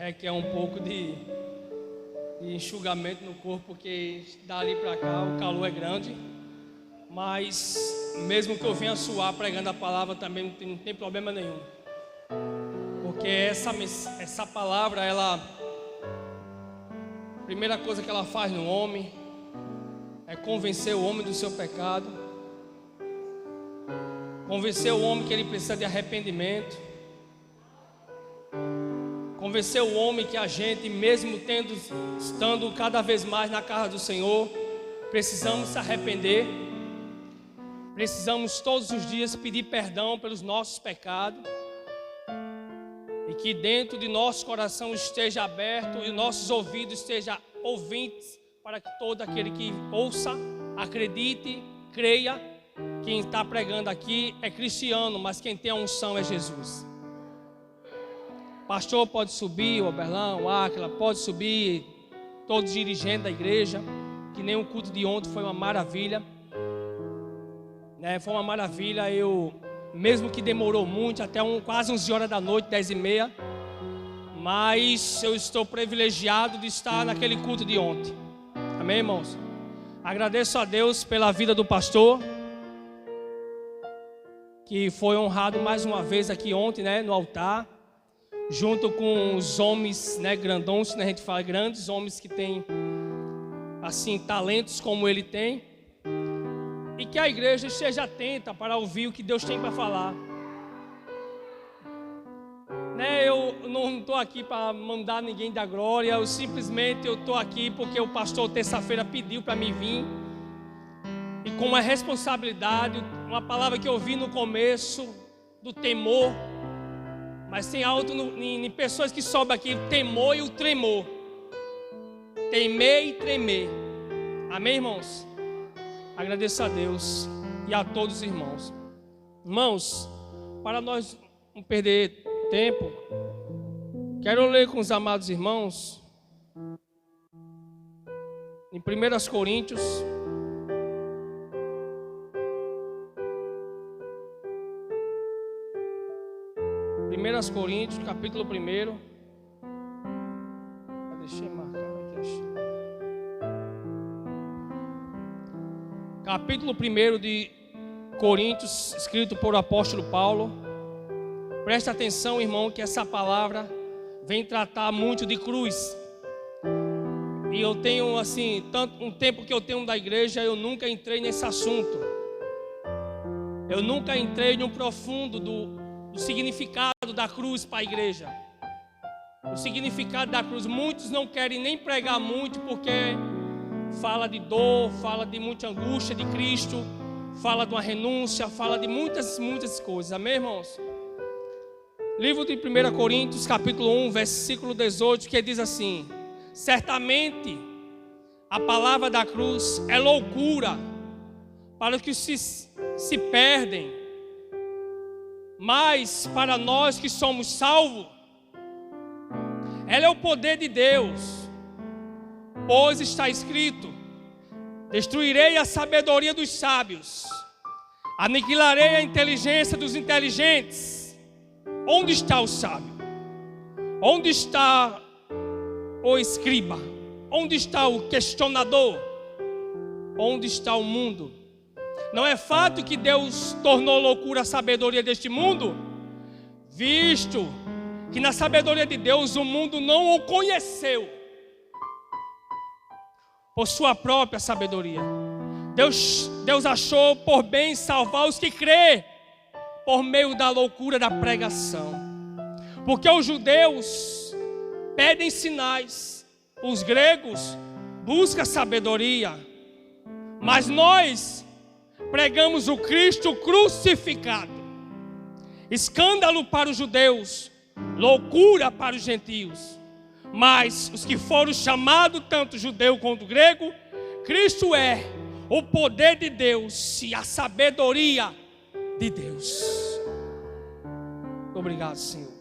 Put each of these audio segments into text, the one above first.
requer um pouco de enxugamento no corpo, porque dali para cá o calor é grande. Mas mesmo que eu venha suar pregando a palavra também não tem problema nenhum. Porque essa palavra, a primeira coisa que ela faz no homem é convencer o homem do seu pecado, convencer o homem que ele precisa de arrependimento, convencer o homem que a gente, mesmo estando cada vez mais na casa do Senhor, precisamos se arrepender, precisamos todos os dias pedir perdão pelos nossos pecados, e que dentro de nosso coração esteja aberto e nossos ouvidos estejam ouvintes, para que todo aquele que ouça, acredite, creia. Quem está pregando aqui é cristiano, mas quem tem a unção é Jesus. Pastor pode subir, o Oberlão, o Áquila, pode subir, todos os dirigentes da igreja, que nem o culto de ontem foi uma maravilha, né? Foi uma maravilha. Eu, mesmo que demorou muito, até quase 11 horas da noite, 10h30, mas eu estou privilegiado de estar naquele culto de ontem. Amém, irmãos? Agradeço a Deus pela vida do pastor, que foi honrado mais uma vez aqui ontem, né, no altar, junto com os homens, né, grandões, né, a gente fala grandes homens que têm, assim, talentos como ele tem, e que a igreja esteja atenta para ouvir o que Deus tem para falar. Né, eu não estou aqui para mandar ninguém da glória, eu simplesmente estou aqui porque o pastor terça-feira pediu para mim vir, e com uma responsabilidade, uma palavra que eu vi no começo, do temor, mas tem algo em pessoas que sobem aqui, o temor e o tremor, temer e tremer. Amém, irmãos? Agradeço a Deus e a todos os irmãos. Irmãos, para nós não perder tempo, quero ler com os amados irmãos em 1 Coríntios, capítulo 1. Deixa eu marcar aqui. Capítulo 1 de Coríntios, escrito por o apóstolo Paulo. Presta atenção, irmão, que essa palavra vem tratar muito de cruz. E eu tenho, assim, tanto um tempo que eu tenho da igreja, eu nunca entrei nesse assunto. Eu nunca entrei no profundo do significado da cruz para a igreja. O significado da cruz, muitos não querem nem pregar muito, porque fala de dor, fala de muita angústia de Cristo, fala de uma renúncia, fala de muitas coisas. Amém, irmãos? Livro de 1 Coríntios, capítulo 1, versículo 18, que diz assim: certamente a palavra da cruz é loucura para os que se perdem, mas para nós que somos salvos, ela é o poder de Deus. Pois está escrito: destruirei a sabedoria dos sábios, aniquilarei a inteligência dos inteligentes. Onde está o sábio? Onde está o escriba? Onde está o questionador? Onde está o mundo? Não é fato que Deus tornou loucura a sabedoria deste mundo, visto que na sabedoria de Deus o mundo não o conheceu por sua própria sabedoria. Deus achou por bem salvar os que crê por meio da loucura da pregação. Porque os judeus pedem sinais, os gregos buscam sabedoria, mas nós pregamos o Cristo crucificado, escândalo para os judeus, loucura para os gentios. Mas os que foram chamados, tanto judeu quanto grego, Cristo é o poder de Deus e a sabedoria de Deus. Obrigado, Senhor.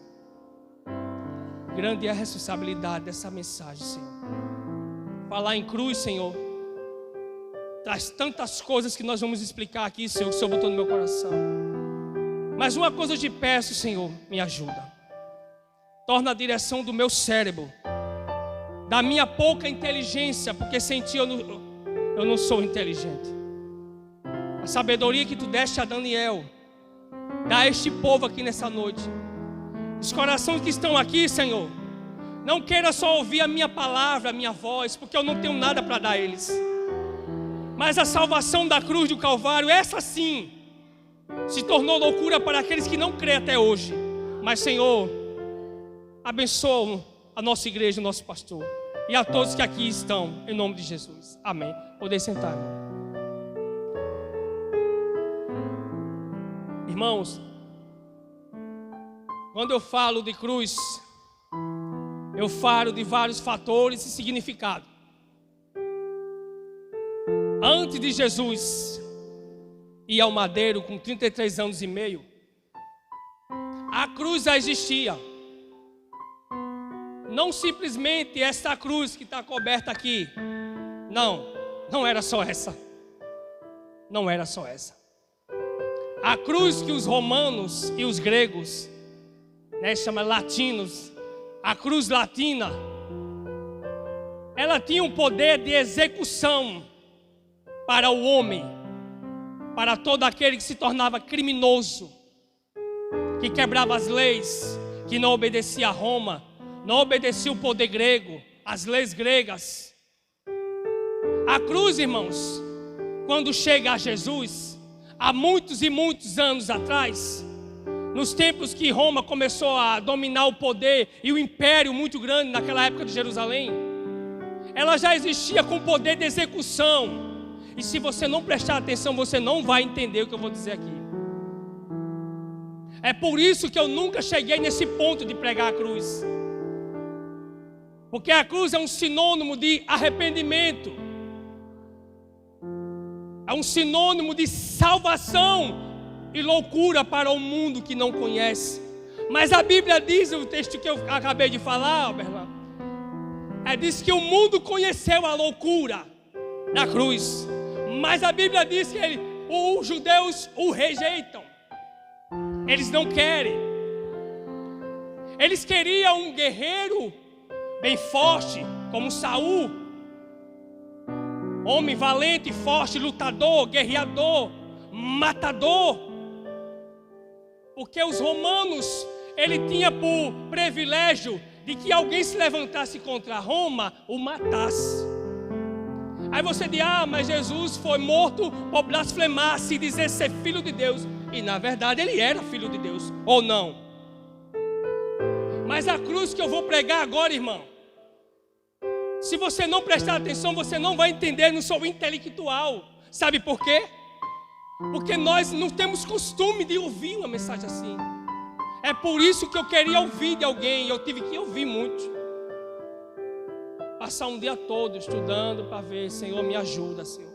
Grande é a responsabilidade dessa mensagem, Senhor. Falar em cruz, Senhor, traz tantas coisas que nós vamos explicar aqui, Senhor, que o Senhor botou no meu coração. Mas uma coisa eu te peço, Senhor, me ajuda. torna a direção do meu cérebro, da minha pouca inteligência, porque sem ti eu não sou inteligente. A sabedoria que tu deste a Daniel, dá a este povo aqui nessa noite. Os corações que estão aqui, Senhor, não queira só ouvir a minha palavra, a minha voz, porque eu não tenho nada para dar a eles. Mas a salvação da cruz do Calvário, essa sim, se tornou loucura para aqueles que não creem até hoje. Mas, Senhor, abençoa a nossa igreja, o nosso pastor, e a todos que aqui estão, em nome de Jesus. Amém. Podem sentar, irmão. Irmãos, quando eu falo de cruz, eu falo de vários fatores e significado. Antes de Jesus ir ao madeiro com 33 anos e meio, a cruz já existia. Não simplesmente essa cruz que está coberta aqui. Não era só essa. Não era só essa. A cruz que os romanos e os gregos, chama latinos, a cruz latina, ela tinha um poder de execução para o homem, para todo aquele que se tornava criminoso, que quebrava as leis, que não obedecia a Roma, não obedecia o poder grego, as leis gregas. A cruz, irmãos, quando chega a Jesus, há muitos e muitos anos atrás, nos tempos que Roma começou a dominar o poder e o império muito grande naquela época de Jerusalém, ela já existia com poder de execução. E se você não prestar atenção, você não vai entender o que eu vou dizer aqui. É por isso que eu nunca cheguei nesse ponto de pregar a cruz, porque a cruz é um sinônimo de arrependimento, é um sinônimo de salvação e loucura para o mundo que não conhece. Mas a Bíblia diz, o texto que eu acabei de falar, Berlan, diz que o mundo conheceu a loucura da cruz, mas a Bíblia diz que os judeus o rejeitam. Eles não querem. Eles queriam um guerreiro bem forte, como Saul, homem valente, forte, lutador, guerreador, matador. Porque os romanos, ele tinha por privilégio de que alguém se levantasse contra Roma, o matasse. Aí você diz, mas Jesus foi morto por blasfemar, se dizer ser filho de Deus. E na verdade ele era filho de Deus, ou não? Mas a cruz que eu vou pregar agora, irmão, se você não prestar atenção, você não vai entender no seu intelectual. Sabe por quê? Porque nós não temos costume de ouvir uma mensagem assim. É por isso que eu queria ouvir de alguém, e eu tive que ouvir muito. Passar um dia todo estudando para ver, Senhor, me ajuda, Senhor.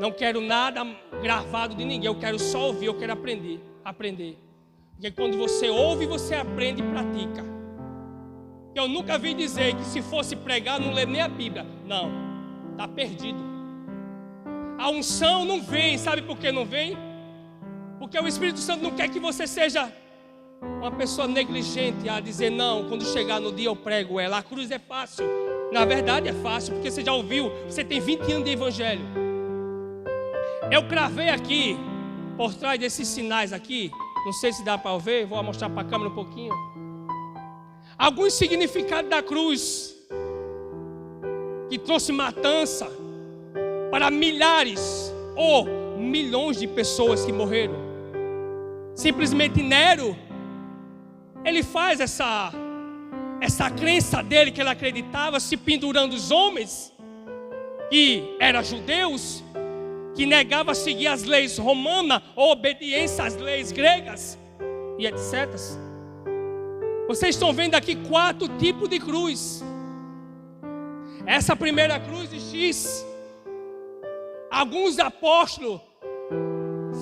Não quero nada gravado de ninguém, eu quero só ouvir, eu quero aprender. Porque quando você ouve, você aprende e pratica. Eu nunca vi dizer que se fosse pregar, não lê nem a Bíblia. Não, está perdido. A unção não vem, sabe por que não vem? Porque o Espírito Santo não quer que você seja uma pessoa negligente a dizer, não, quando chegar no dia eu prego ela. A cruz é fácil. Na verdade é fácil, porque você já ouviu, você tem 20 anos de evangelho. Eu cravei aqui, por trás desses sinais aqui, não sei se dá para ver, vou mostrar para a câmera um pouquinho, alguns significados da cruz, que trouxe matança para milhares ou milhões de pessoas que morreram. Simplesmente Nero, ele faz essa crença dele, que ele acreditava, se pendurando os homens que eram judeus, que negavam a seguir as leis romanas, ou obediência às leis gregas e etc. Vocês estão vendo aqui 4 tipos de cruz. Essa primeira cruz de X, alguns apóstolos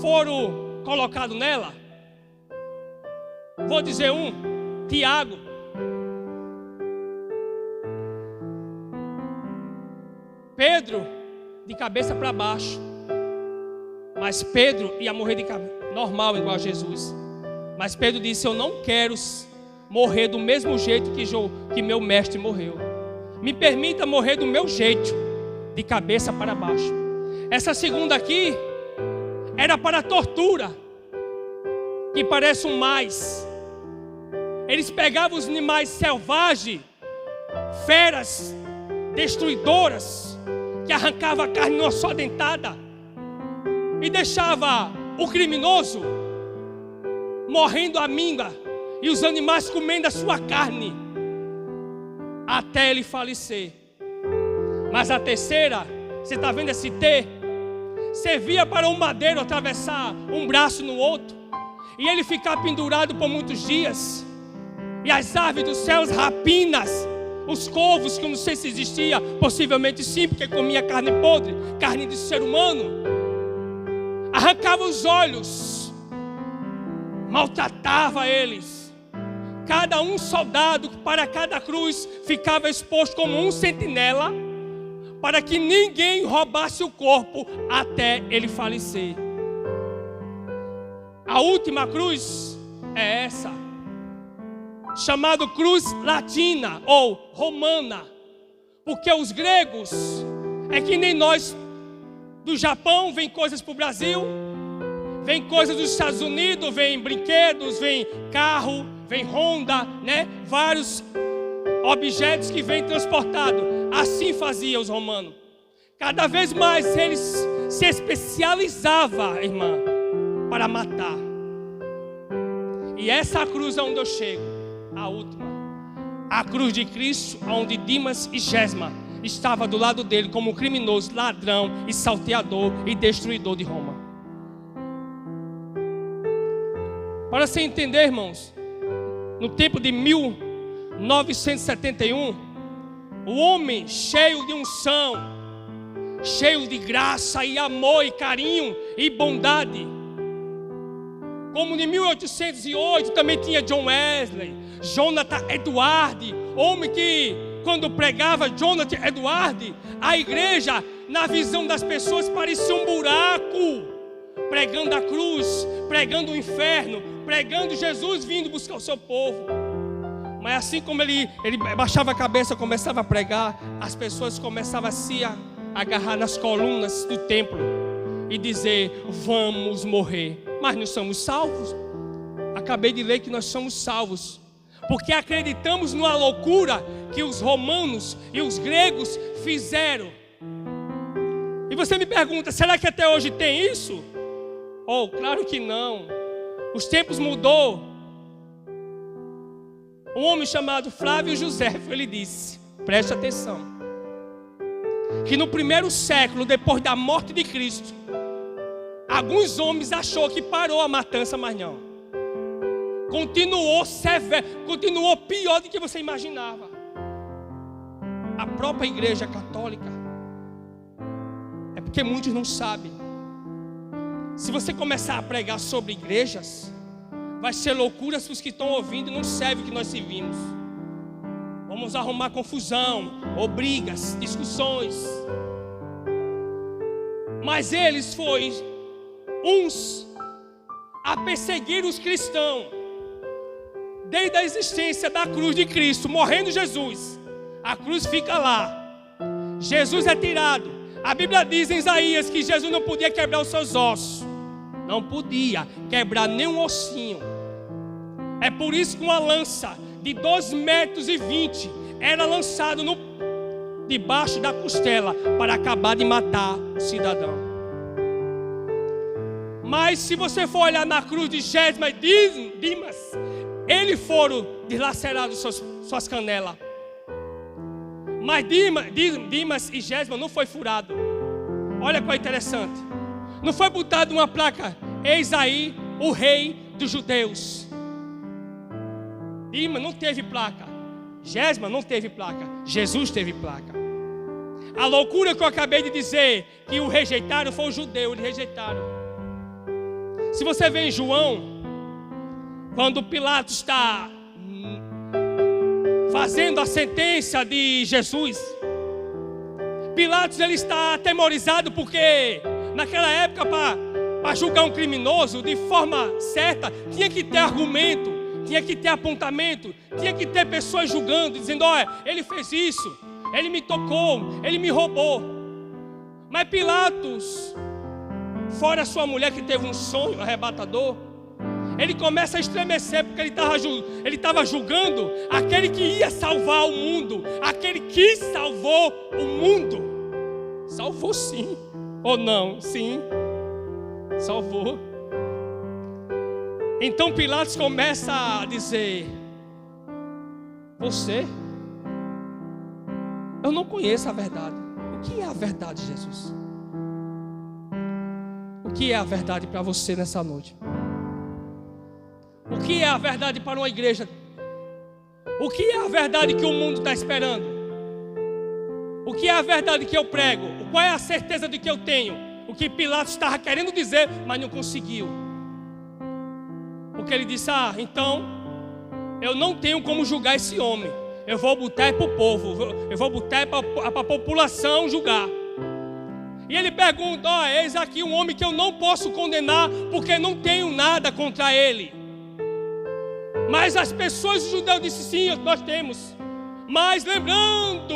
foram colocados nela. Vou dizer Tiago. Pedro, de cabeça para baixo. Mas Pedro ia morrer de cabeça normal, igual a Jesus. Mas Pedro disse, eu não quero morrer do mesmo jeito que meu mestre morreu. Me permita morrer do meu jeito, de cabeça para baixo. Essa segunda aqui era para a tortura, que parece um mais. Eles pegavam os animais selvagens, feras destruidoras, que arrancavam a carne numa só dentada e deixava o criminoso morrendo à minga e os animais comendo a sua carne até ele falecer. Mas a terceira, você está vendo esse T? Servia para um madeiro atravessar um braço no outro e ele ficar pendurado por muitos dias. E as aves dos céus, rapinas, os corvos, que eu não sei se existia, possivelmente sim, porque comia carne podre, carne de ser humano, arrancava os olhos, maltratava eles. Cada um soldado para cada cruz ficava exposto como um sentinela, para que ninguém roubasse o corpo até ele falecer. A última cruz é essa, chamada cruz latina ou romana, porque os gregos é que nem nós do Japão, vem coisas para o Brasil, vem coisas dos Estados Unidos, vem brinquedos, vem carro, vem Honda, né? Vários objetos que vêm transportados. Assim faziam os romanos. Cada vez mais eles se especializavam, irmã, para matar. E essa cruz é onde eu chego, a última, a cruz de Cristo, onde Dimas e Gesma estavam do lado dele como criminoso, ladrão e salteador e destruidor de Roma. Para você entender, irmãos, no tempo de 1971, o homem cheio de unção, cheio de graça e amor e carinho e bondade, como em 1808 também tinha John Wesley, Jonathan Edwards, homem que quando pregava Jonathan Edwards, a igreja na visão das pessoas parecia um buraco, pregando a cruz, pregando o inferno, pregando Jesus vindo buscar o seu povo. Mas assim como ele baixava a cabeça, começava a pregar, as pessoas começavam a se agarrar nas colunas do templo e dizer: vamos morrer. Mas não somos salvos. Acabei de ler que nós somos salvos porque acreditamos numa loucura que os romanos e os gregos fizeram. E você me pergunta: será que até hoje tem isso? Oh, claro que não. Os tempos mudou. Um homem chamado Flávio Josefo, ele disse, preste atenção, que no primeiro século, depois da morte de Cristo, alguns homens achou que parou a matança, mas não. Continuou severo, continuou pior do que você imaginava. A própria igreja católica, é porque muitos não sabem. Se você começar a pregar sobre igrejas, vai ser loucura para os que estão ouvindo e não serve o que nós servimos. Vamos arrumar confusão, ou brigas, discussões. Mas eles foram uns a perseguir os cristãos. Desde a existência da cruz de Cristo, morrendo Jesus, a cruz fica lá. Jesus é tirado. A Bíblia diz em Isaías que Jesus não podia quebrar os seus ossos. Não podia quebrar nem um ossinho. É por isso que uma lança de 2,20 metros era lançada debaixo da costela para acabar de matar o cidadão. Mas se você for olhar na cruz de Gesma e Dimas, eles foram dilacerados suas canelas. Mas Dimas e Gesma não foi furado. Olha qual é interessante. Não foi botado uma placa: eis aí o rei dos judeus. Dimas não teve placa. Gesma não teve placa. Jesus teve placa. A loucura que eu acabei de dizer, que o rejeitaram, foi o judeu, eles rejeitaram. Se você vê em João, quando Pilatos está fazendo a sentença de Jesus, Pilatos ele está atemorizado, porque naquela época para julgar um criminoso de forma certa tinha que ter argumento, tinha que ter apontamento, tinha que ter pessoas julgando, dizendo: olha, ele fez isso, ele me tocou, ele me roubou. Mas Pilatos, fora a sua mulher que teve um sonho arrebatador, ele começa a estremecer, porque ele estava julgando aquele que ia salvar o mundo, aquele que salvou o mundo. Salvou sim, ou não? Sim, salvou. Então Pilatos começa a dizer: você, eu não conheço a verdade. O que é a verdade, Jesus? O que é a verdade para você nessa noite? O que é a verdade para uma igreja? O que é a verdade que o mundo está esperando? O que é a verdade que eu prego? Qual é a certeza de que eu tenho? O que Pilatos estava querendo dizer, mas não conseguiu. Porque ele disse: então eu não tenho como julgar esse homem. Eu vou botar para o povo, eu vou botar para a população julgar. E ele pergunta: eis aqui um homem que eu não posso condenar, porque não tenho nada contra ele. Mas as pessoas, os judeus disseram: sim, nós temos. Mas lembrando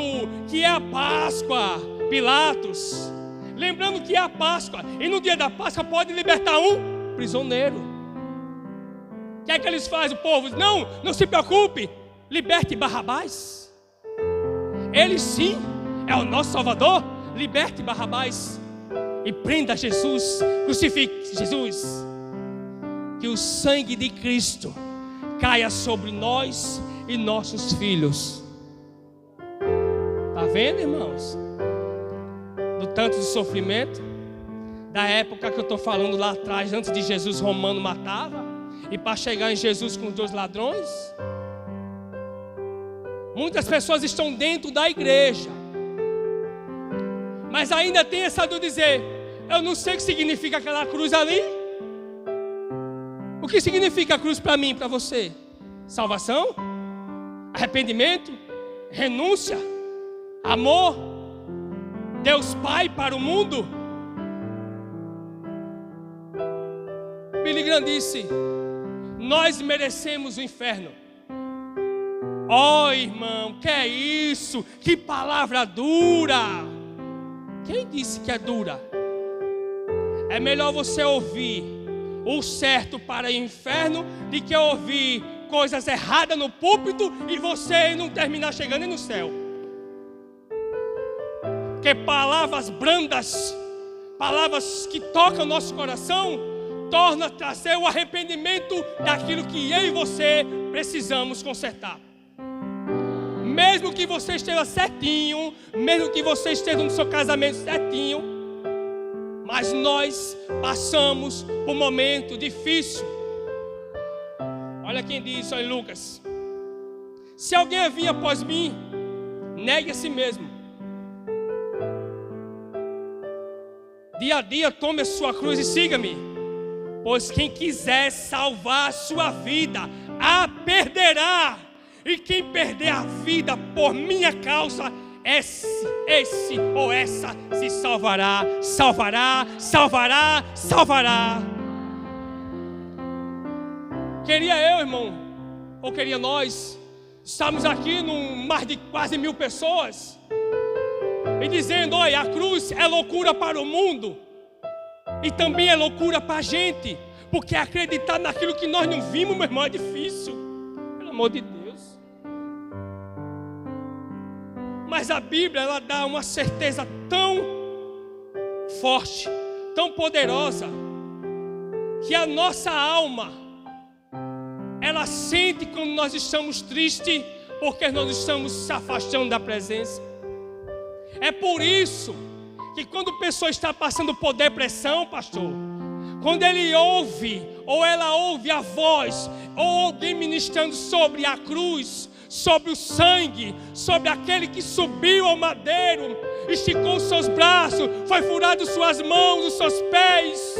que é a Páscoa, Pilatos, lembrando que é a Páscoa, e no dia da Páscoa pode libertar um prisioneiro. O que é que eles fazem, o povo? Não se preocupe, liberte Barrabás. Ele sim é o nosso Salvador. Liberte Barrabás e prenda Jesus, crucifique Jesus. Que o sangue de Cristo caia sobre nós e nossos filhos. Está vendo, irmãos? Do tanto de sofrimento, da época que eu estou falando lá atrás, antes de Jesus romano matava, e para chegar em Jesus com os 2 ladrões. Muitas pessoas estão dentro da igreja, mas ainda tem essa dúvida de dizer: eu não sei o que significa aquela cruz ali. O que significa a cruz para mim e para você? Salvação? Arrependimento? Renúncia? Amor? Deus Pai para o mundo? Billy Graham disse: nós merecemos o inferno. Irmão, que é isso? Que palavra dura! Quem disse que é dura? É melhor você ouvir o certo para o inferno do que ouvir coisas erradas no púlpito e você não terminar chegando no céu. Porque palavras brandas, palavras que tocam o nosso coração, torna a trazer o arrependimento daquilo que eu e você precisamos consertar. Mesmo que você esteja certinho, mesmo que você esteja no seu casamento certinho, mas nós passamos por um momento difícil. Olha quem diz isso em Lucas: se alguém vir após mim, negue a si mesmo. Dia a dia tome a sua cruz e siga-me. Pois quem quiser salvar a sua vida, a perderá. E quem perder a vida por minha causa, esse ou essa se salvará. Queria eu, irmão, ou queria nós, estamos aqui num mar de quase 1000 pessoas, e dizendo: olha, a cruz é loucura para o mundo, e também é loucura para a gente, porque acreditar naquilo que nós não vimos, meu irmão, é difícil, pelo amor de Deus. Mas a Bíblia, ela dá uma certeza tão forte, tão poderosa, que a nossa alma, ela sente quando nós estamos tristes, porque nós estamos se afastando da presença. É por isso que quando a pessoa está passando por depressão, pastor, quando ele ouve, ou ela ouve a voz, ou alguém ministrando sobre a cruz, sobre o sangue, sobre aquele que subiu ao madeiro, esticou os seus braços, foi furado suas mãos, os seus pés,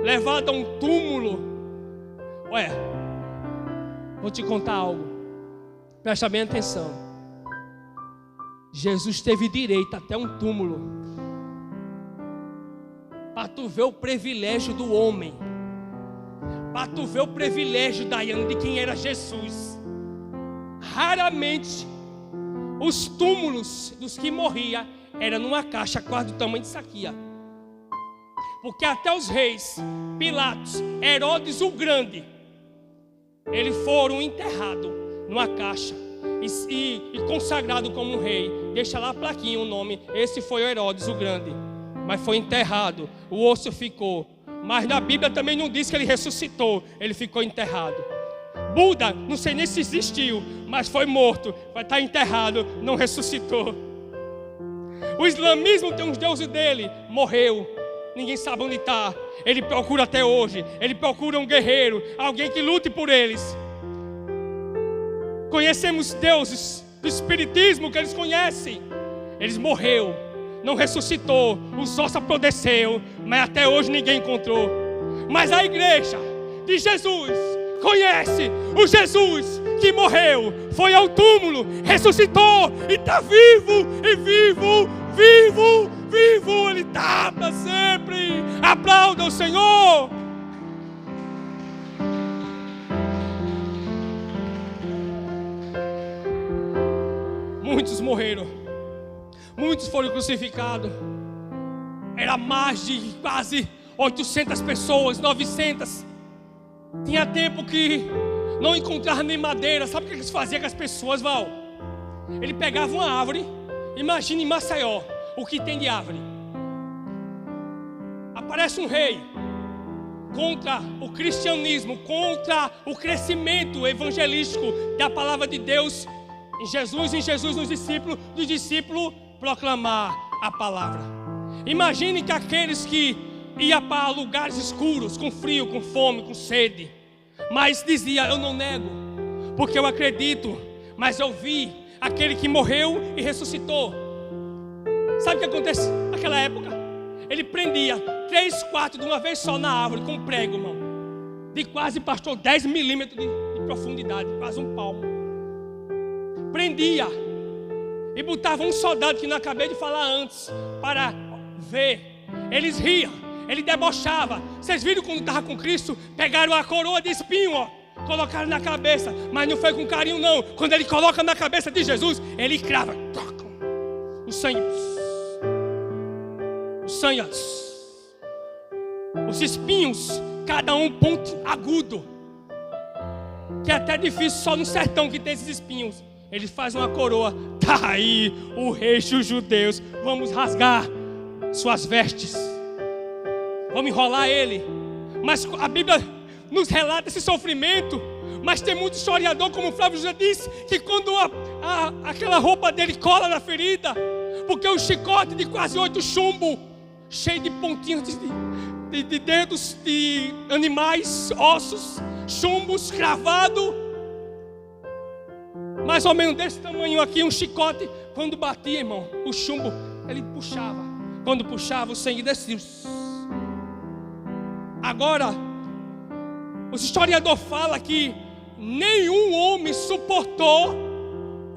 levado a um túmulo. Olha, vou te contar algo, presta bem atenção. Jesus teve direito até um túmulo, para tu ver o privilégio do homem, para tu ver o privilégio, Daiane, de quem era Jesus. Raramente os túmulos dos que morriam eram numa caixa quase do tamanho disso aqui, ó. Porque até os reis, Pilatos, Herodes o Grande, eles foram enterrados numa caixa e consagrado como rei. Deixa lá a plaquinha o nome. Esse foi o Herodes o Grande, mas foi enterrado, o osso ficou. Mas na Bíblia também não diz que ele ressuscitou, ele ficou enterrado. Buda, não sei nem se existiu, mas foi morto, vai estar enterrado, não ressuscitou. O islamismo tem uns deuses dele, morreu, ninguém sabe onde está. Ele procura até hoje, ele procura um guerreiro, alguém que lute por eles. Conhecemos deuses do espiritismo que eles conhecem. Eles morreu, não ressuscitou, os ossos apodreceu, mas até hoje ninguém encontrou. Mas a igreja de Jesus conhece o Jesus que morreu, foi ao túmulo, ressuscitou e está vivo, e vivo, vivo, vivo, Ele está para sempre. Aplauda o Senhor. Muitos morreram, muitos foram crucificados. Era mais de quase 800 pessoas, 900. Tinha tempo que não encontrava nem madeira. Sabe o que eles faziam com as pessoas, Val? Ele pegava uma árvore. Imagine em Maceió o que tem de árvore. Aparece um rei contra o cristianismo, contra o crescimento evangelístico da palavra de Deus em Jesus nos discípulos, dos discípulos proclamar a palavra. Imagine que aqueles que iam para lugares escuros, com frio, com fome, com sede, mas dizia: eu não nego, porque eu acredito, mas eu vi aquele que morreu e ressuscitou. Sabe o que acontece naquela época? Ele prendia 3, 4 de uma vez só na árvore com prego, irmão, de quase, pastor, 10 milímetros de profundidade, quase um palmo. Prendia e botava um soldado que não acabei de falar antes para ver. Eles riam, ele debochava. Vocês viram quando estava com Cristo? Pegaram a coroa de espinho, ó, colocaram na cabeça, mas não foi com carinho não. Quando ele coloca na cabeça de Jesus, ele crava, o sangue, os espinhos, cada um ponto agudo, que é até difícil só no sertão que tem esses espinhos. Ele faz uma coroa. Tá aí o rei dos judeus. Vamos rasgar suas vestes, vamos enrolar ele. Mas a Bíblia nos relata esse sofrimento. Mas tem muito historiador, como o Flávio já disse, que quando aquela roupa dele cola na ferida, porque o chicote de quase 8 chumbos, cheio de pontinhos de dedos de animais, ossos, chumbos cravados, mais ou menos desse tamanho aqui, um chicote. Quando batia, irmão, o chumbo, ele puxava. Quando puxava, o sangue descia. Agora, os historiadores falam que nenhum homem suportou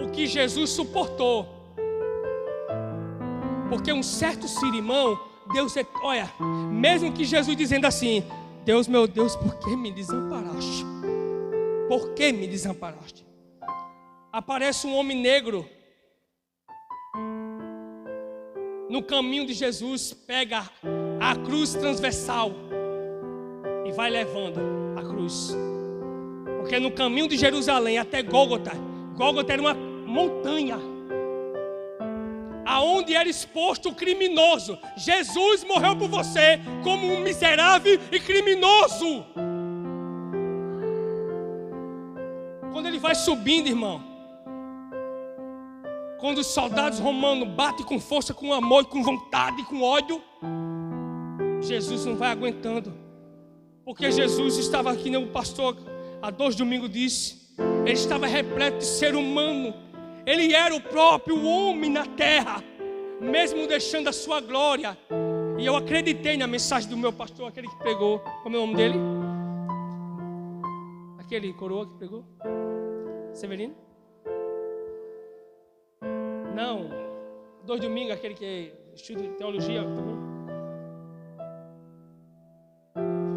o que Jesus suportou. Porque um certo sirimão, Deus é, olha, mesmo que Jesus dizendo assim: Deus, meu Deus, por que me desamparaste? Por que me desamparaste? Aparece um homem negro no caminho de Jesus, pega a cruz transversal e vai levando a cruz. Porque no caminho de Jerusalém até Gólgota era uma montanha aonde era exposto o criminoso. Jesus morreu por você como um miserável e criminoso. Quando ele vai subindo, irmão, quando os soldados romanos batem com força, com amor, com vontade, com ódio, Jesus não vai aguentando. Porque Jesus estava aqui, né, o pastor há 2 domingos disse, ele estava repleto de ser humano. Ele era o próprio homem na terra, mesmo deixando a sua glória. E eu acreditei na mensagem do meu pastor, aquele que pregou. Como é o nome dele? Aquele coroa que pregou? Severino? Não, 2 domingos, aquele que estuda teologia, tá bom?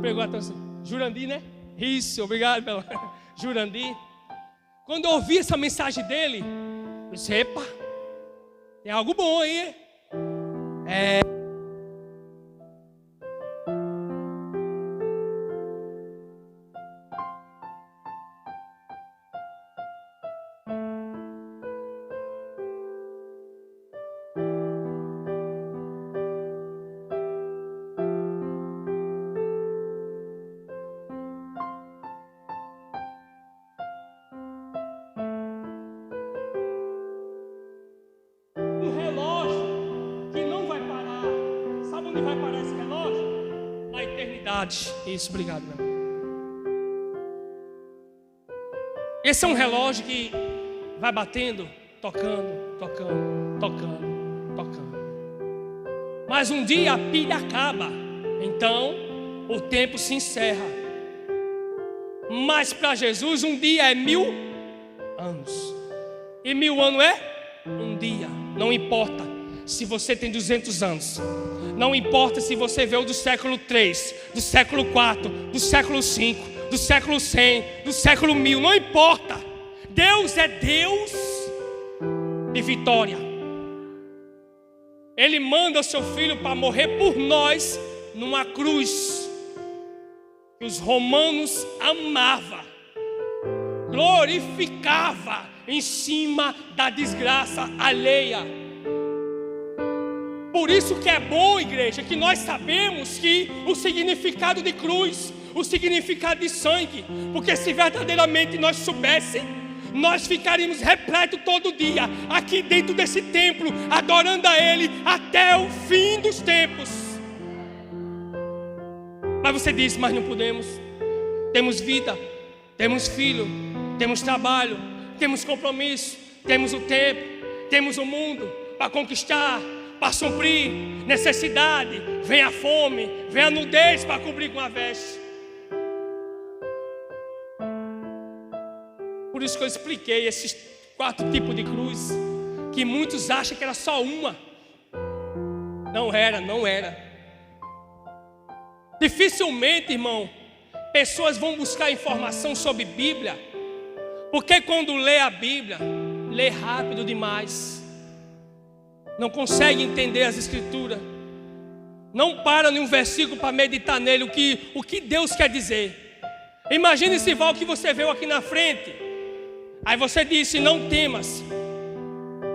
Pregou até Jurandir, né? Isso, obrigado pela Jurandir. Quando eu ouvi essa mensagem dele, eu disse, epa, tem algo bom aí, hein? Um relógio que não vai parar. Sabe onde vai parar esse relógio? Na eternidade. Isso, obrigado, meu. Esse é um relógio que vai batendo, tocando, tocando, tocando, tocando. Mas um dia a pilha acaba. Então o tempo se encerra. Mas para Jesus um dia é 1000 anos. E 1000 anos é um dia. Não importa se você tem 200 anos. Não importa se você veio do século 3, do século 4, do século 5, do século 100, do século 1000. Não importa. Deus é Deus de vitória. Ele manda o seu filho para morrer por nós numa cruz que os romanos amavam, glorificava em cima da desgraça alheia. Por isso que é bom, igreja, que nós sabemos que o significado de cruz, o significado de sangue, porque se verdadeiramente nós soubéssemos, nós ficaríamos repletos todo dia, aqui dentro desse templo, adorando a Ele até o fim dos tempos. Mas você disse, mas não podemos. Temos vida, temos filho, temos trabalho, temos compromisso, temos o tempo, temos o mundo para conquistar, para suprir necessidade. Vem a fome, vem a nudez para cobrir com a veste. Por isso que eu expliquei esses 4 tipos de cruz, que muitos acham que era só uma. Não era, não era. Dificilmente, irmão, pessoas vão buscar informação sobre Bíblia, porque quando lê a Bíblia, lê rápido demais, não consegue entender as Escrituras, não para em um versículo para meditar nele, o que Deus quer dizer. Imagine esse val que você viu aqui na frente, aí você disse, não temas.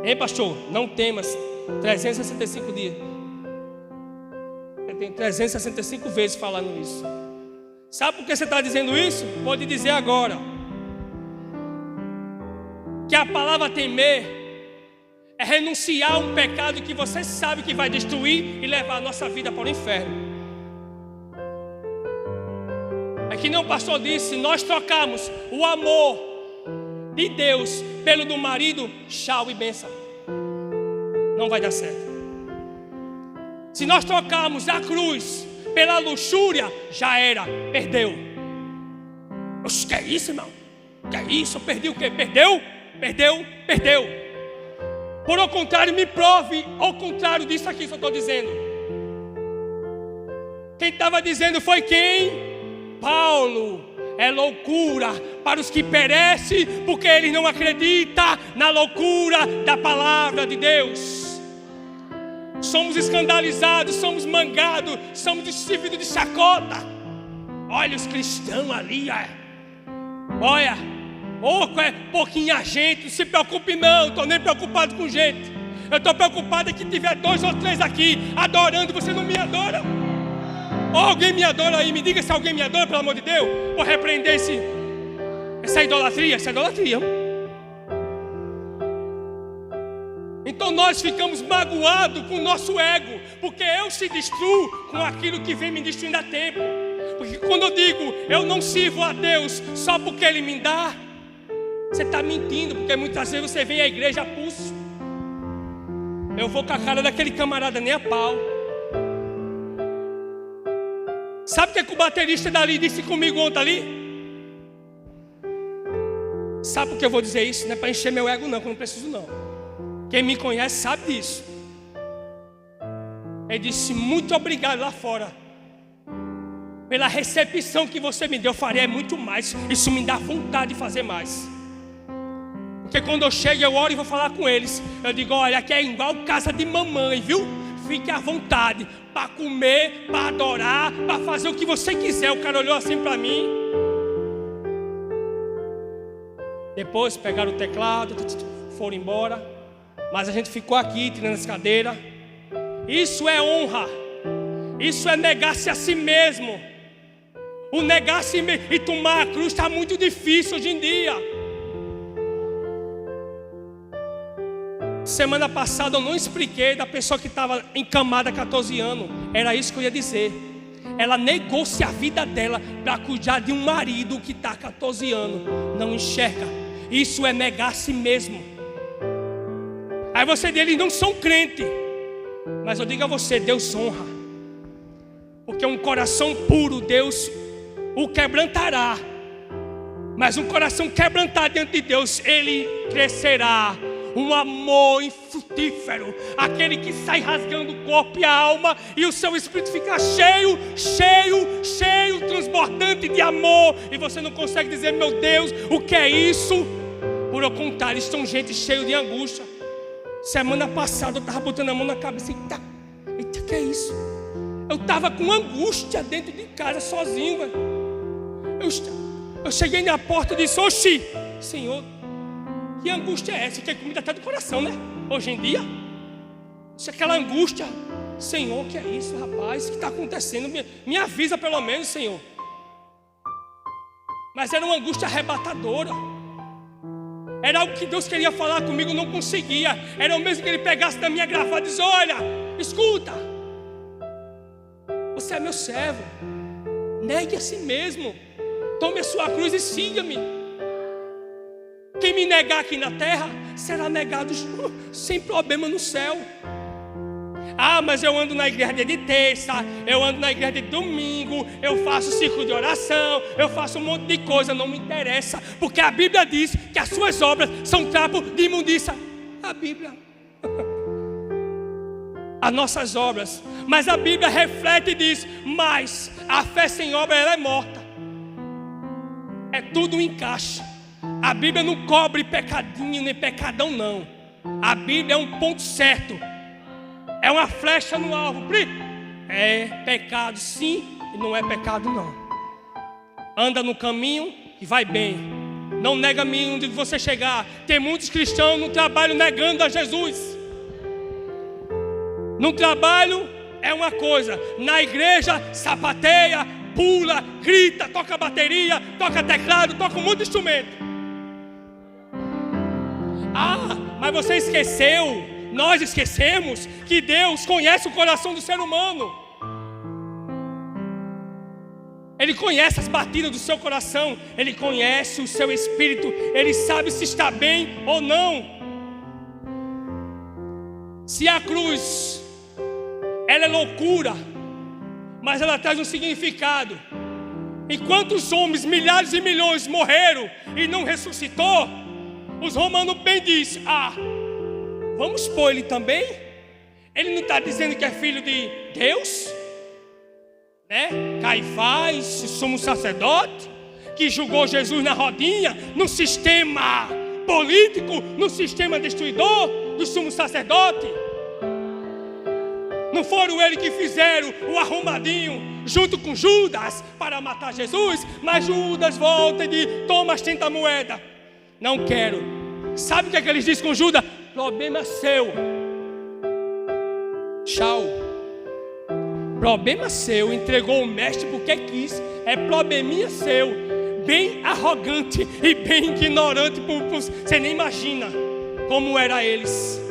Hein, pastor? Não temas. 365 dias. Tem 365 vezes falando isso. Sabe por que você está dizendo isso? Vou te dizer agora. Que a palavra temer é renunciar a um pecado que você sabe que vai destruir e levar a nossa vida para o inferno. É que nem o pastor disse, nós trocamos o amor de Deus pelo do marido, tchau e benção. Não vai dar certo. Se nós trocarmos a cruz pela luxúria, já era, perdeu. Oxe, que é isso, irmão? Que é isso? Eu perdi o quê? Perdeu? Perdeu? Perdeu. Por ao contrário, me prove ao contrário disso aqui que eu estou dizendo. Quem estava dizendo foi quem? Paulo. É loucura para os que perecem, porque eles não acreditam na loucura da palavra de Deus. Somos escandalizados, somos mangados, somos servidos de chacota. Olha os cristãos ali, olha, pouquinha gente, não se preocupe não, estou nem preocupado com gente. Eu estou preocupado é que tiver 2 ou 3 aqui adorando, você não me adora? Ou alguém me adora aí, me diga se alguém me adora, pelo amor de Deus. Vou repreender essa idolatria, Então nós ficamos magoados com o nosso ego, porque eu se destruo com aquilo que vem me destruindo há tempo. Porque quando eu digo, eu não sirvo a Deus só porque Ele me dá, você está mentindo, porque muitas vezes você vem à igreja a pulso. Eu vou com a cara daquele camarada nem a pau. Sabe o que o baterista dali disse comigo ontem ali? Sabe por que eu vou dizer isso? Não é para encher meu ego não, que eu não preciso não. Quem me conhece sabe disso. Ele disse, muito obrigado lá fora. pela recepção que você me deu, eu faria muito mais. Isso me dá vontade de fazer mais. Porque quando eu chego, eu oro e vou falar com eles. Eu digo, olha, aqui é igual casa de mamãe, viu? Fique à vontade para comer, para adorar, para fazer o que você quiser. O cara olhou assim para mim. Depois pegaram o teclado, foram embora. Mas a gente ficou aqui tirando as cadeiras. Isso é honra. Isso é negar-se a si mesmo. O negar-se e tomar a cruz está muito difícil hoje em dia. Semana passada eu não expliquei da pessoa que estava encamada há 14 anos. Era isso que eu ia dizer. Ela negou-se a vida dela para cuidar de um marido que está há 14 anos. Não enxerga. Isso é negar a si mesmo. Aí você diz, eles não são crentes. Mas eu digo a você, Deus honra. Porque um coração puro, Deus o quebrantará. Mas um coração quebrantado diante de Deus, ele crescerá. Um amor infrutífero, aquele que sai rasgando o corpo e a alma, e o seu espírito fica cheio, cheio, cheio, transbordante de amor, e você não consegue dizer, meu Deus, o que é isso? Por ao contrário, estão gente cheio de angústia. Semana passada eu estava botando a mão na cabeça, eita, que é isso? Eu estava com angústia dentro de casa, sozinho, velho. Eu cheguei na porta e disse, oxi, Senhor, que angústia é essa? Que é comida até do coração, né? Hoje em dia. Se aquela angústia, Senhor, que é isso, rapaz? O que está acontecendo? Me avisa pelo menos, Senhor. Mas era uma angústia arrebatadora. Era algo que Deus queria falar comigo, não conseguia. Era o mesmo que Ele pegasse da minha gravata e disse, olha, escuta. Você é meu servo. Negue a si mesmo. Tome a sua cruz e siga-me. Quem me negar aqui na terra, será negado sem problema no céu. Ah, mas eu ando na igreja de terça, eu ando na igreja de domingo, eu faço ciclo de oração, eu faço um monte de coisa, não me interessa. Porque a Bíblia diz que as suas obras são trapo de imundícia. A Bíblia. As nossas obras. Mas a Bíblia reflete e diz, mas a fé sem obra ela é morta. É tudo um encaixe. A Bíblia não cobre pecadinho nem pecadão não. A Bíblia é um ponto certo. É uma flecha no alvo. É pecado sim e não é pecado não. Anda no caminho e vai bem. Não nega onde você chegar. Tem muitos cristãos no trabalho negando a Jesus. No trabalho é uma coisa. Na igreja sapateia, pula, grita, toca bateria, toca teclado, toca um monte de instrumento. Ah, mas você esqueceu, nós esquecemos que Deus conhece o coração do ser humano. Ele conhece as batidas do seu coração, Ele conhece o seu espírito, Ele sabe se está bem ou não. Se a cruz, ela é loucura, mas ela traz um significado. Enquanto os homens, milhares e milhões morreram e não ressuscitou, os romanos bem dizem, vamos pôr ele também? Ele não está dizendo que é filho de Deus? Né? Caifás, sumo sacerdote, que julgou Jesus na rodinha, no sistema político, no sistema destruidor do sumo sacerdote. Não foram eles que fizeram o arrumadinho junto com Judas para matar Jesus? Mas Judas volta e diz, toma, ostenta a moeda. Não quero. Sabe o que é que eles dizem com Judas? Problema seu. Tchau. Problema seu. Entregou o mestre porque quis. É probleminha seu. Bem arrogante e bem ignorante. Você nem imagina como era eles.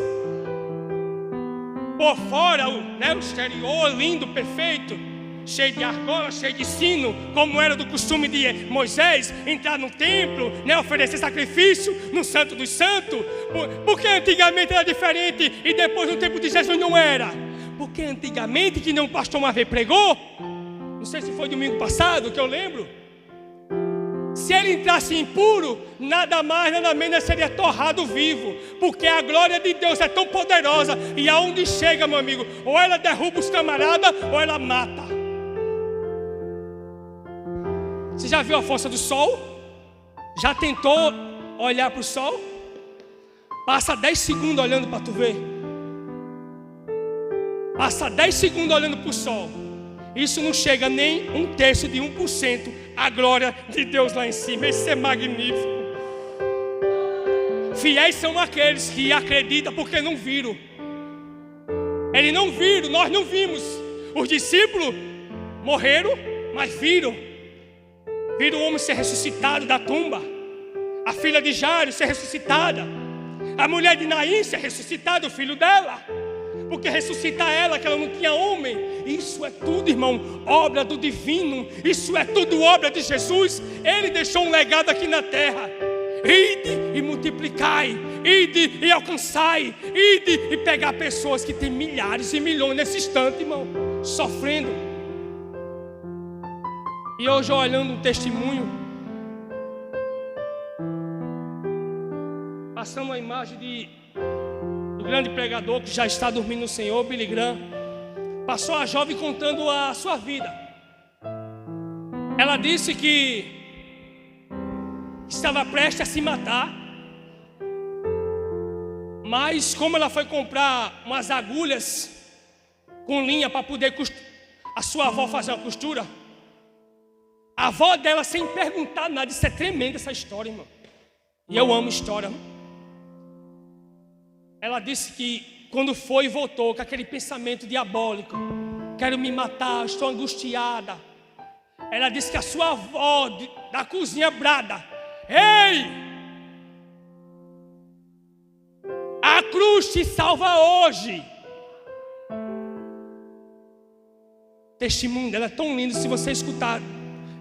Por fora, o exterior lindo, perfeito, cheio de argola, cheio de sino, como era do costume de Moisés, entrar no templo, oferecer sacrifício no Santo dos Santos. Porque antigamente era diferente e depois no tempo de Jesus não era. Porque antigamente, que nem um pastor uma vez pregou, não sei se foi domingo passado que eu lembro, se ele entrasse impuro, nada mais, nada menos seria torrado vivo. Porque a glória de Deus é tão poderosa, e aonde chega, meu amigo, ou ela derruba os camaradas, ou ela mata. já viu a força do sol? Já tentou olhar para o sol? Passa 10 segundos olhando para tu ver. Passa 10 segundos olhando para o sol. Isso não chega nem 1/3 de 1% a glória de Deus lá em cima. Isso é magnífico. Fiéis são aqueles que acreditam porque não viram. Eles não viram, nós não vimos. Os discípulos morreram, mas viram. Viram o homem ser ressuscitado da tumba. A filha de Jairo ser ressuscitada. A mulher de Naim ser ressuscitada, o filho dela. Porque ressuscitar ela, que ela não tinha homem. Isso é tudo, irmão, obra do divino. Isso é tudo obra de Jesus. Ele deixou um legado aqui na terra. Ide e multiplicai, ide e alcançai, ide e pegar pessoas que têm milhares e milhões nesse instante, irmão, sofrendo. E hoje olhando um testemunho, passando a imagem do grande pregador que já está dormindo no Senhor, Billy Graham. Passou a jovem contando a sua vida. Ela disse que estava prestes a se matar, mas como ela foi comprar umas agulhas com linha para poder a sua avó fazer uma costura, a avó dela, sem perguntar nada, isso é tremendo essa história, irmão, e eu amo história. Ela disse que quando foi e voltou com aquele pensamento diabólico, quero me matar, estou angustiada. Ela disse que a sua avó da cozinha brada: ei, a cruz te salva hoje. O testemunho dela é tão lindo. Se você escutar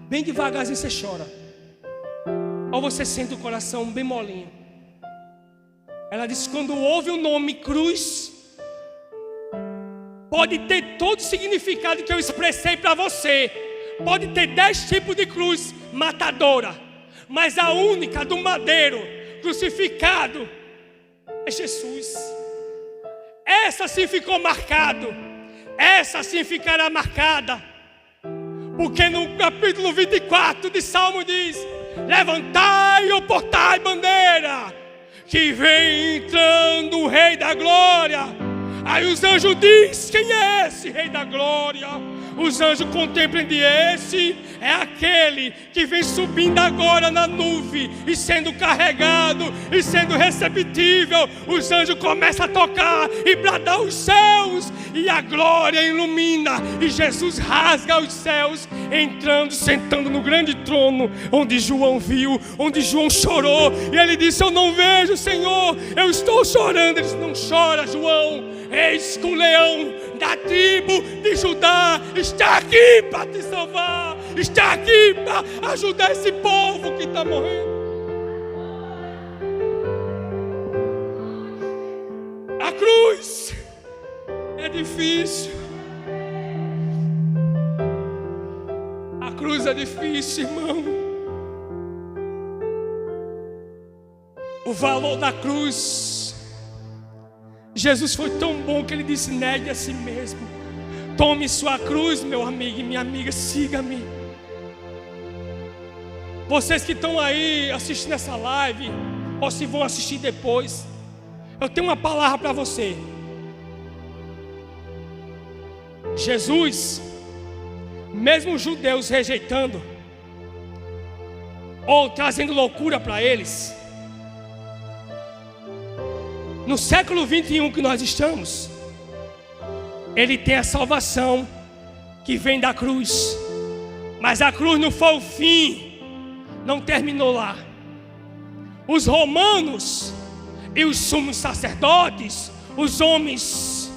bem devagarzinho, você chora, ou você sente o coração bem molinho. Ela disse: quando ouve o nome cruz, pode ter todo o significado que eu expressei para você. Pode ter 10 tipos de cruz matadora, mas a única do madeiro crucificado é Jesus. Essa sim ficou marcado. Essa sim ficará marcada. Porque no capítulo 24 de Salmo diz: levantai ou portai bandeira, que vem entrando o Rei da Glória. Aí os anjos dizem: quem é esse Rei da Glória? Os anjos contemplam de esse é aquele que vem subindo agora na nuvem e sendo carregado e sendo receptível. Os anjos começam a tocar e bradar os céus, e a glória ilumina, e Jesus rasga os céus, entrando, sentando no grande trono onde João viu, onde João chorou. E ele disse: eu não vejo, Senhor, eu estou chorando. Ele disse: não chora, João, eis que o leão da tribo de Judá está aqui para te salvar, está aqui para ajudar esse povo que está morrendo. A cruz é difícil. A cruz é difícil, irmão. O valor da cruz. Jesus foi tão bom que ele disse: negue a si mesmo, tome sua cruz, meu amigo e minha amiga, siga-me. Vocês que estão aí assistindo essa live, ou se vão assistir depois, eu tenho uma palavra para você. Jesus, mesmo os judeus rejeitando ou trazendo loucura para eles, no século 21 que nós estamos, Ele tem a salvação que vem da cruz. Mas a cruz não foi o fim, não terminou lá. Os romanos e os sumos sacerdotes, os homens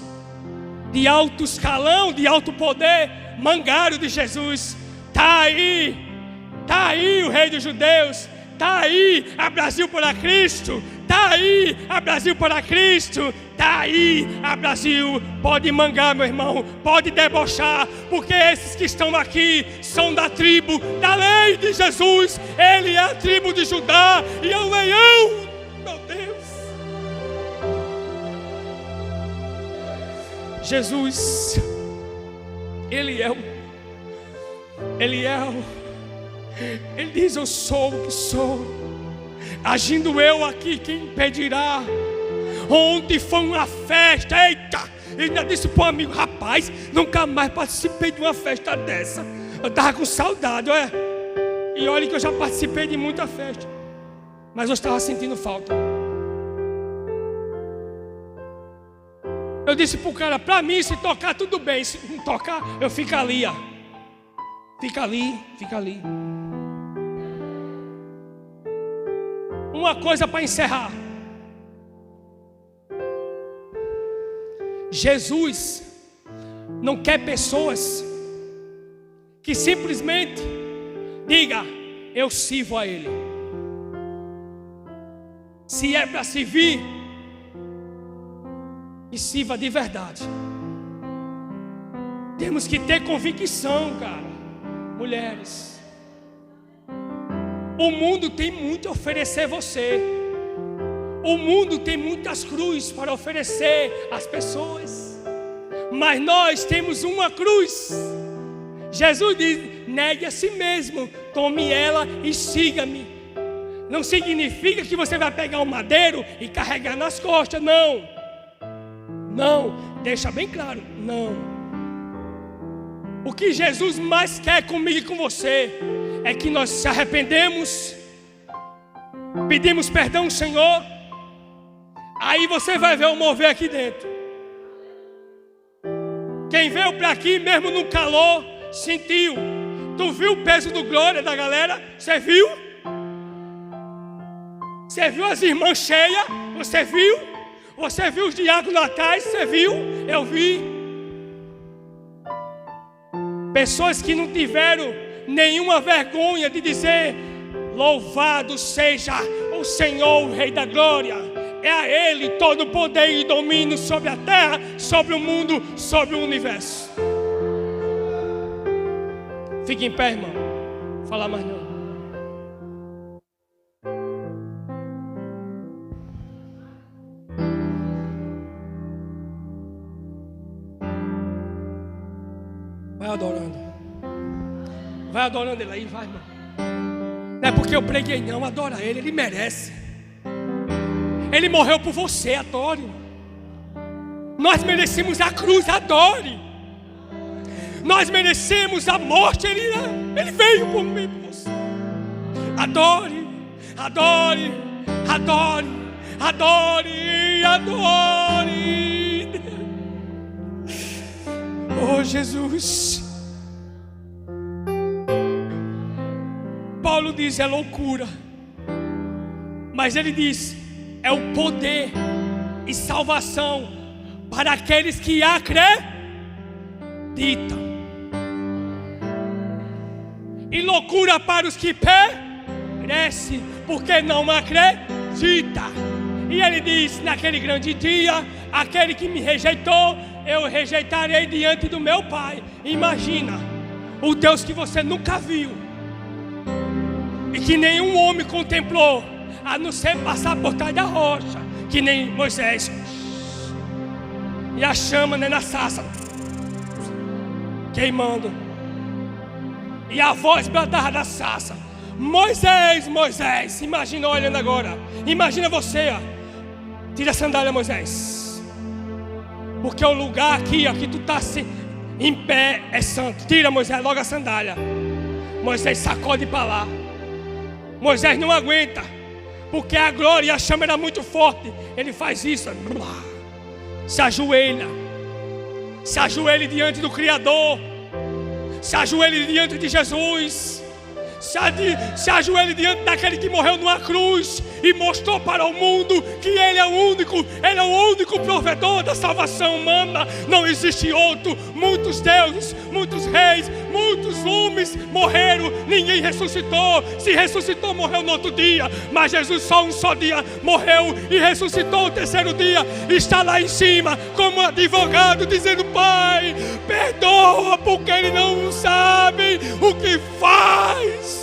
de alto escalão, de alto poder, mangaram de Jesus: está aí o Rei dos Judeus, está aí a Brasil para Cristo, está aí a Brasil para Cristo, está aí a Brasil. Pode mangar, meu irmão, pode debochar, porque esses que estão aqui são da tribo da lei de Jesus. Ele é a tribo de Judá e é o leão, meu Deus. Jesus, Ele é Ele diz: eu sou o que sou. Agindo eu aqui, quem impedirá? Ontem foi uma festa, eita! Ele ainda disse para o amigo: rapaz, nunca mais participei de uma festa dessa. Eu estava com saudade, olha. E olha que eu já participei de muita festa, mas eu estava sentindo falta. Eu disse para o cara: para mim, se tocar tudo bem, se não tocar, eu fico ali, ó. Fica ali, fica ali. Uma coisa para encerrar. Jesus não quer pessoas que simplesmente diga: eu sirvo a Ele. Se é para servir, e sirva de verdade. Temos que ter convicção, cara. Mulheres, o mundo tem muito a oferecer a você. O mundo tem muitas cruzes para oferecer às pessoas, mas nós temos uma cruz. Jesus diz: negue a si mesmo, tome ela e siga-me. Não significa que você vai pegar um madeiro e carregar nas costas, não. Não, deixa bem claro, não. O que Jesus mais quer comigo e com você é que nós se arrependemos, pedimos perdão ao Senhor. Aí você vai ver o mover aqui dentro. Quem veio para aqui mesmo no calor, sentiu. Tu viu o peso do glória da galera? Você viu? Você viu as irmãs cheias? Você viu? Você viu os diáconos atrás? Você viu? Eu vi. Pessoas que não tiveram nenhuma vergonha de dizer: louvado seja o Senhor, o Rei da Glória. É a Ele todo o poder e domínio sobre a terra, sobre o mundo, sobre o universo. Fique em pé, irmão. Vou falar mais não. Vai adorando. Vai adorando Ele aí, vai, irmão. Não é porque eu preguei não, adora Ele, Ele merece. Ele morreu por você, adore. Nós merecemos a cruz, adore. Nós merecemos a morte, Ele veio por mim, por você. Adore, adore, adore, adore, adore. Oh Jesus. Paulo diz: é loucura, mas ele diz: é o poder e salvação para aqueles que acreditam. E loucura para os que perecem, porque não acreditam. E ele diz: naquele grande dia, aquele que me rejeitou, eu rejeitarei diante do meu Pai. Imagina, o Deus que você nunca viu e que nenhum homem contemplou, a não ser passar por trás da rocha, que nem Moisés. E a chama, né, na sarça queimando. E a voz bradava da sarça: Moisés, Moisés. Imagina olhando agora. Imagina você, ó. Tira a sandália, Moisés. Porque o lugar aqui, ó, que tu está assim, em pé, é santo. Tira, Moisés, logo a sandália. Moisés sacode para lá. Moisés não aguenta, porque a glória e a chama era muito forte. Ele faz isso, se ajoelha. Se ajoelhe diante do Criador. Se ajoelhe diante de Jesus. Se ajoelhe diante daquele que morreu numa cruz e mostrou para o mundo que Ele é o único provedor da salvação humana. Não existe outro. Muitos deuses, muitos reis, muitos homens morreram, ninguém ressuscitou. Se ressuscitou, morreu no outro dia. Mas Jesus só um só dia morreu e ressuscitou o terceiro dia. Está lá em cima como advogado dizendo: Pai, perdoa, porque Ele não sabe o que faz.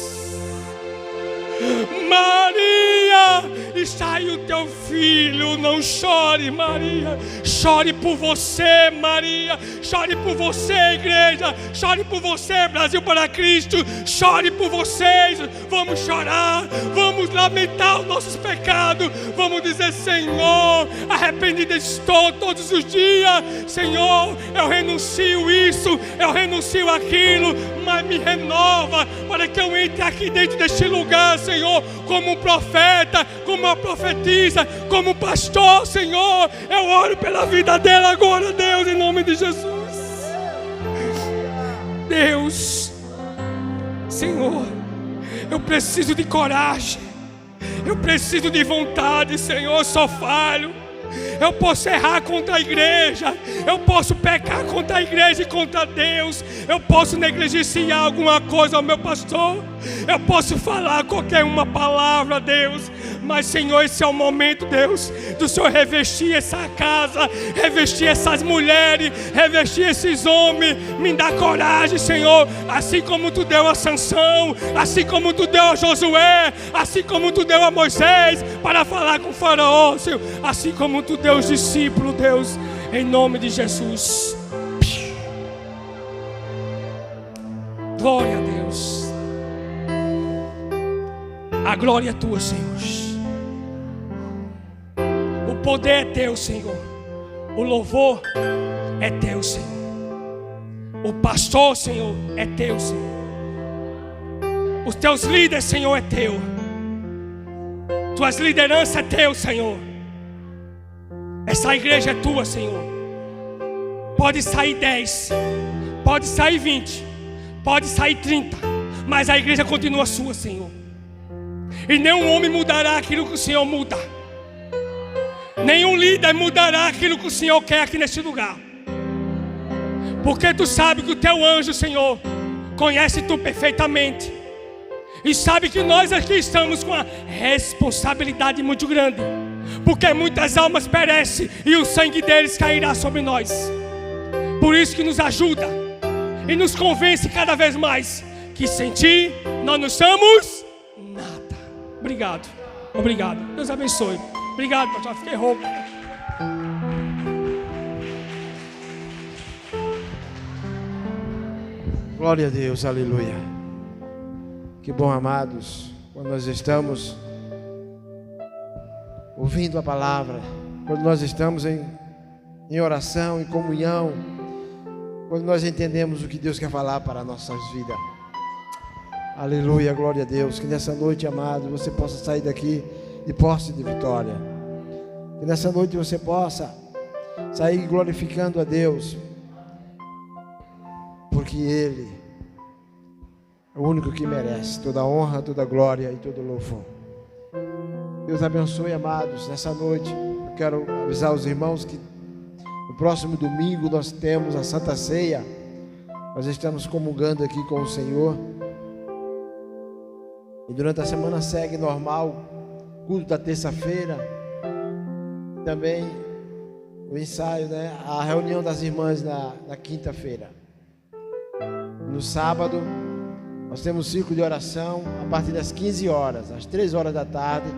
Maria está aí o teu filho. Não chore, Maria. Chore por você, Maria. Chore por você, igreja. Chore por você, Brasil para Cristo. Chore por vocês. Vamos chorar. Vamos lamentar os nossos pecados. Vamos dizer: Senhor, arrependido estou todos os dias. Senhor, eu renuncio isso, eu renuncio aquilo, mas me renova para que eu entre aqui dentro deste lugar, Senhor, como um profeta, como uma profetisa, como um pastor, Senhor. Eu oro pela vida dela agora, Deus, em nome de Jesus. Deus, Senhor, eu preciso de coragem, eu preciso de vontade, Senhor. Eu só falho. Eu posso errar contra a igreja, eu posso pecar contra a igreja e contra Deus, eu posso negligenciar alguma coisa ao meu pastor, eu posso falar qualquer uma palavra, Deus, mas, Senhor, esse é o momento, Deus, do Senhor revestir essa casa, revestir essas mulheres, revestir esses homens. Me dá coragem, Senhor, assim como Tu deu a Sansão, assim como Tu deu a Josué, assim como Tu deu a Moisés para falar com o faraó, Senhor, assim como Tu deu os discípulos, Deus, em nome de Jesus. Glória a Deus. A glória é Tua, Senhor. O poder é Teu, Senhor. O louvor é Teu, Senhor. O pastor, Senhor, é Teu, Senhor. Os Teus líderes, Senhor, é Teu. Tuas lideranças é Teu, Senhor. Essa igreja é Tua, Senhor. Pode sair 10, pode sair 20, pode sair 30, mas a igreja continua Sua, Senhor. E nenhum homem mudará aquilo que o Senhor muda. Nenhum líder mudará aquilo que o Senhor quer aqui neste lugar. Porque Tu sabe que o Teu anjo, Senhor, conhece Tu perfeitamente. E sabe que nós aqui estamos com uma responsabilidade muito grande. Porque muitas almas perecem e o sangue deles cairá sobre nós. Por isso que nos ajuda e nos convence cada vez mais que sem Ti nós não somos nada. Obrigado, obrigado. Deus abençoe. Obrigado, pastor. Fiquei rouco. Glória a Deus, aleluia. Que bom, amados, quando nós estamos ouvindo a palavra, quando nós estamos em oração, em comunhão, quando nós entendemos o que Deus quer falar para as nossas vidas. Aleluia, glória a Deus. Que nessa noite, amado, você possa sair daqui de posse de vitória. Que nessa noite você possa sair glorificando a Deus, porque Ele é o único que merece toda a honra, toda a glória e todo o louvor. Deus abençoe, amados. Nessa noite eu quero avisar os irmãos que no próximo domingo nós temos a Santa Ceia. Nós estamos comungando aqui com o Senhor. E durante a semana segue normal, culto da terça-feira, também o ensaio, né? A reunião das irmãs na quinta-feira. No sábado nós temos círculo de oração a partir das 15 horas, às 3 horas da tarde.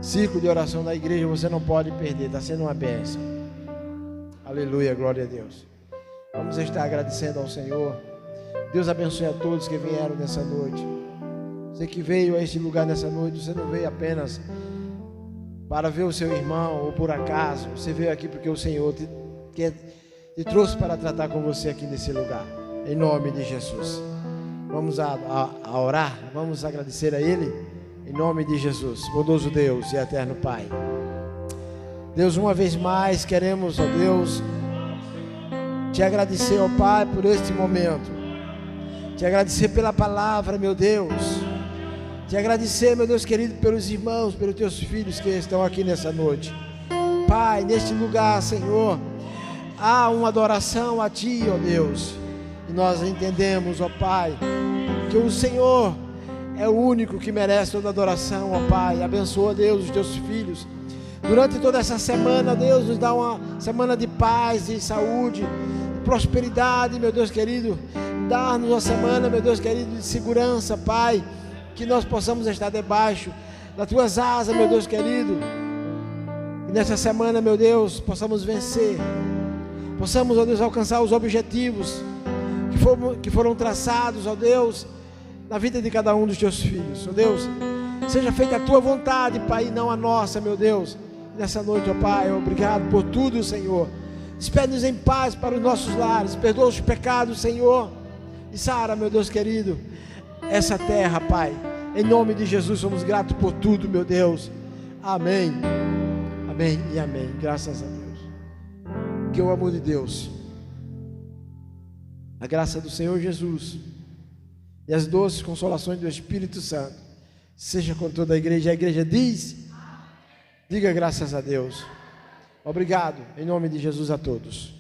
Círculo de oração na igreja, você não pode perder, está sendo uma bênção. Aleluia, glória a Deus. Vamos estar agradecendo ao Senhor. Deus abençoe a todos que vieram nessa noite. Você que veio a este lugar nessa noite, você não veio apenas para ver o seu irmão ou por acaso. Você veio aqui porque o Senhor te trouxe para tratar com você aqui nesse lugar. Em nome de Jesus. Vamos a orar, vamos agradecer a Ele. Em nome de Jesus, bondoso Deus e eterno Pai. Deus, uma vez mais queremos, ó Deus, te agradecer, ó Pai, por este momento. Te agradecer pela palavra, meu Deus. Te agradecer, meu Deus querido, pelos irmãos, pelos teus filhos que estão aqui nessa noite. Pai, neste lugar, Senhor, há uma adoração a Ti, ó Deus. E nós entendemos, ó Pai, que o Senhor é o único que merece toda adoração, ó Pai. Abençoa, Deus, os teus filhos. Durante toda essa semana, Deus, nos dá uma semana de paz, de saúde, de prosperidade, meu Deus querido. Dá-nos uma semana, meu Deus querido, de segurança, Pai. Que nós possamos estar debaixo das tuas asas, meu Deus querido. E nessa semana, meu Deus, possamos vencer. Possamos, ó Deus, alcançar os objetivos que foram traçados, ó Deus, na vida de cada um dos teus filhos. Ó Deus, seja feita a tua vontade, Pai, e não a nossa, meu Deus. Nessa noite, ó Pai, obrigado por tudo, Senhor. Despede-nos em paz para os nossos lares. Perdoa os pecados, Senhor. E sara, meu Deus querido, essa terra, Pai. Em nome de Jesus, somos gratos por tudo, meu Deus. Amém. Amém e amém. Graças a Deus. Que o amor de Deus, a graça do Senhor Jesus e as doces consolações do Espírito Santo seja com toda a igreja. A igreja diga graças a Deus. Obrigado, em nome de Jesus, a todos.